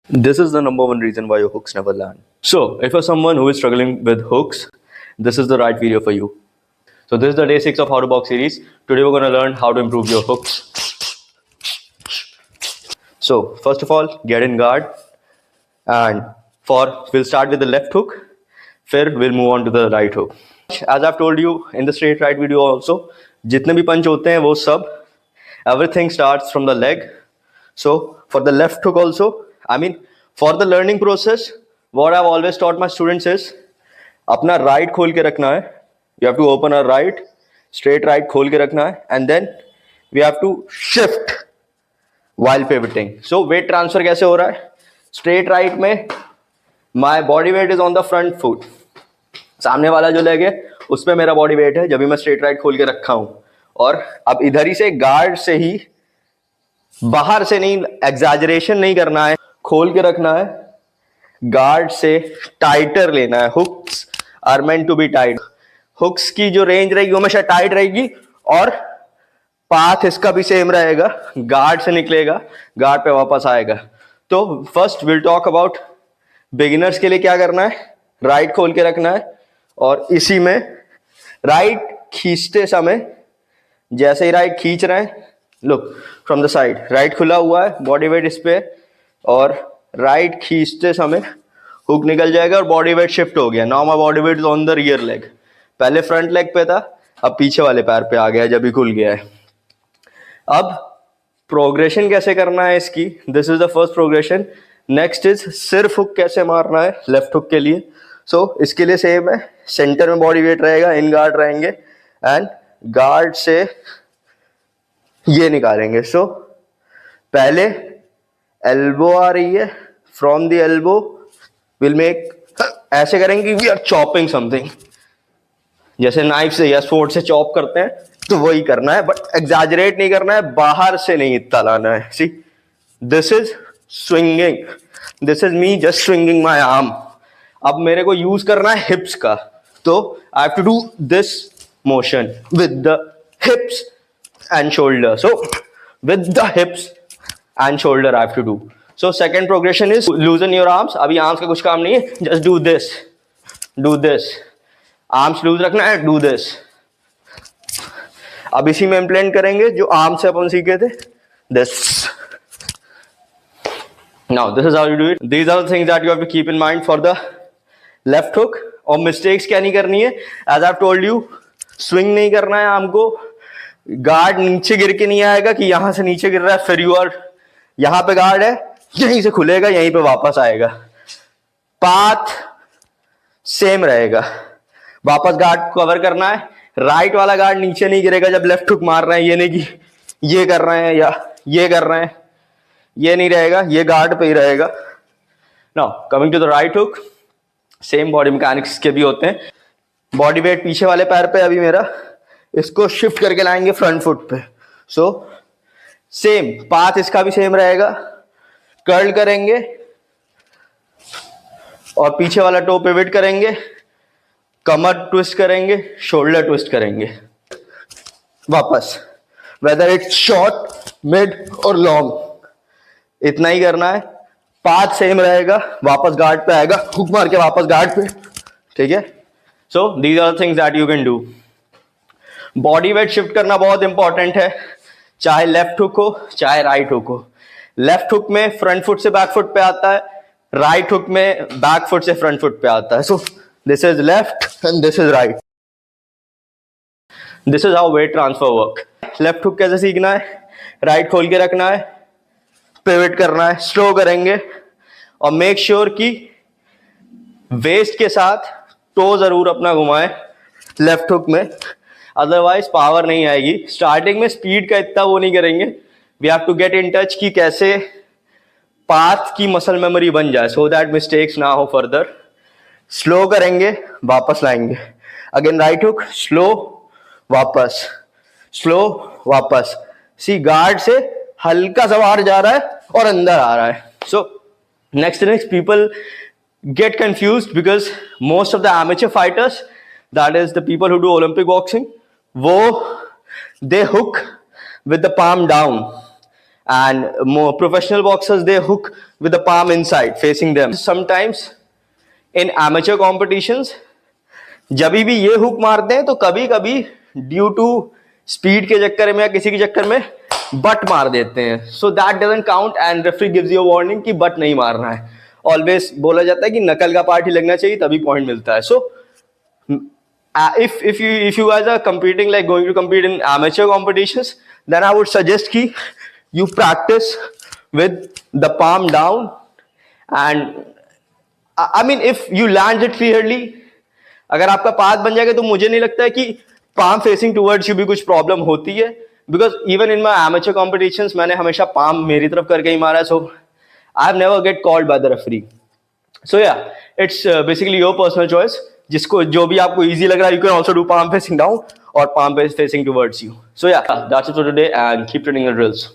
This is the number one reason why your hooks never land. So, if you're someone who is struggling with hooks, this is the right video for you. So, this is the day 6 of How to Box series. Today, we're going to learn how to improve your hooks. So, first of all, get in guard. And we'll start with the left hook. Then we'll move on to the right hook. As I've told you in the straight right video also, जितने भी पंच होते हैं वो सब, everything starts from the leg. So, for the left hook also, for the learning process, what I've always taught my students is अपना right खोल के रखना है. You have to open our right, straight right खोल के रखना है, and then we have to shift while pivoting. So weight transfer कैसे हो रहा है? Straight right में my body weight is on the front foot. सामने वाला जो लेग है उस पर मेरा बॉडी वेट है जब भी मैं स्ट्रेट राइट खोल के रखा हूं. और अब इधर ही से गार्ड से ही, बाहर से नहीं, एग्जैजरेशन नहीं करना है, खोल के रखना है. गार्ड से टाइटर लेना है. Hooks are meant to be tight. Hooks की जो रेंज रहेगी वो हमेशा टाइट रहेगी और पाथ इसका भी सेम रहेगा. गार्ड से निकलेगा, गार्ड पे वापस आएगा. तो first will talk about beginners के लिए क्या करना है. राइट खोल के रखना है और इसी में राइट खींचते समय, जैसे ही राइट खींच रहे हैं, look from the side, right खुला हुआ है, बॉडी वेट इस पे, और राइट खींचते समय हुक निकल जाएगा और बॉडी वेट शिफ्ट हो गया. Now my body weight is on the rear leg. पहले फ्रंट लेग पे था, अब पीछे वाले पैर पे आ गया जब भी खुल गया है. अब प्रोग्रेशन कैसे करना है इसकी, this is the first progression. Next is सिर्फ हुक कैसे मारना है लेफ्ट हुक के लिए. सो इसके लिए सेम है, सेंटर में बॉडी वेट रहेगा, इन गार्ड रहेंगे एंड गार्ड से ये निकालेंगे. सो पहले एल्बो आ रही है, from the elbow will make, ऐसे करेंगे वी आर चॉपिंग समथिंग, जैसे नाइफ से या स्वॉर्ड से चॉप करते हैं तो वही करना है, बट एग्जैजरेट नहीं करना है, बाहर से नहीं इतना लाना है. See this is swinging, this is me just swinging my arm. अब मेरे को यूज करना है हिप्स का, तो I have to do this motion with the hips and shoulder. So with the hips and shoulder I have to do. So second progression is loosen your arms. अभी arms का कुछ काम नहीं है, just do this, do this. Arms loose रखना है, do this. अब इसी में इम्प्लेंट करेंगे जो आर्म से अपन सीखे थे, this. Now this is how you do it. These are the things that you have to keep in mind for the left hook. और मिस्टेक्स क्या नहीं करनी है, as I told you, swing नहीं करना है आर्म को. गार्ड नीचे गिर के नहीं आएगा कि यहां से नीचे गिर रहा है, फिर यू आर, यहां पे गार्ड है, यहीं से खुलेगा, यहीं पे वापस आएगा. पाथ सेम रहेगा, वापस गार्ड कवर करना है. राइट वाला गार्ड नीचे नहीं गिरेगा जब लेफ्ट हुक मार रहे हैं, ये नहीं कि ये कर रहे हैं या ये कर रहे हैं, ये नहीं रहेगा, ये गार्ड पे ही रहेगा. Now coming to the right hook, same body mechanics के भी होते हैं. बॉडी वेट पीछे वाले पैर पे अभी मेरा, इसको शिफ्ट करके लाएंगे फ्रंट फुट पे. सो सेम पाथ इसका भी सेम रहेगा. कर्ल करेंगे और पीछे वाला टो पिवट करेंगे, कमर ट्विस्ट करेंगे, शोल्डर ट्विस्ट करेंगे, वापस. वेदर इट्स शॉर्ट, मिड और लॉन्ग, इतना ही करना है. पाथ सेम रहेगा, वापस गार्ड पे आएगा, हुक मार के वापस गार्ड पे. ठीक है. So these are things that you can do. Body weight shift करना बहुत इंपॉर्टेंट है, चाहे लेफ्ट हुक हो चाहे राइट हुक हो. लेफ्ट हुक में फ्रंट फुट से बैक फुट पे आता है, राइट हुक में बैक फुट से फ्रंट फुट पे आता है. So this is left and this is right. This is how weight transfer work. Left hook कैसे सीखना है, राइट खोल के रखना है, पिवट करना है, स्लो करेंगे और मेक श्योर कि वेस्ट के साथ टो जरूर अपना घुमाएं लेफ्ट हुक में, अदरवाइज पावर नहीं आएगी. स्टार्टिंग में स्पीड का इतना वो नहीं करेंगे, we have to get in touch कि कैसे पाथ की मसल मेमोरी बन जाए, सो दैट मिस्टेक्स ना हो फर्दर. स्लो करेंगे, वापस लाएंगे. अगेन राइट हुक, स्लो वापस, स्लो वापस. सी गार्ड से हल्का सा बाहर जा रहा है और अंदर आ रहा है. So next people get confused because most of the amateur fighters, that is the people who do Olympic boxing, they hook with the palm down and more professional boxers, they hook with the palm inside facing them. Sometimes in amateur competitions जब भी ये hook मारते हैं तो कभी कभी due to speed के चक्कर में या किसी के चक्कर में बट मार देते हैं. So that doesn't count and referee gives you warning कि बट नहीं मारना है. ऑलवेज बोला जाता है कि नकल का पार्ट ही लगना चाहिए तभी पॉइंट मिलता है. सो if you guys are competing, like going to compete in amateur competitions, then I would suggest ki you practice with the palm down. And I mean, if you land it clearly, अगर आपका path बन जाएगा तो मुझे नहीं लगता है कि palm facing towards you भी कुछ प्रॉब्लम होती है. Because even in my amateur competitions मैंने हमेशा palm मेरी तरफ करके ही मारा है. So I have never get called by the referee. So yeah, it's basically your personal choice. जिसको जो भी आपको easy लग रहा है, you can also do palm facing down or palm facing towards you. So yeah, that's it for today and keep training your drills.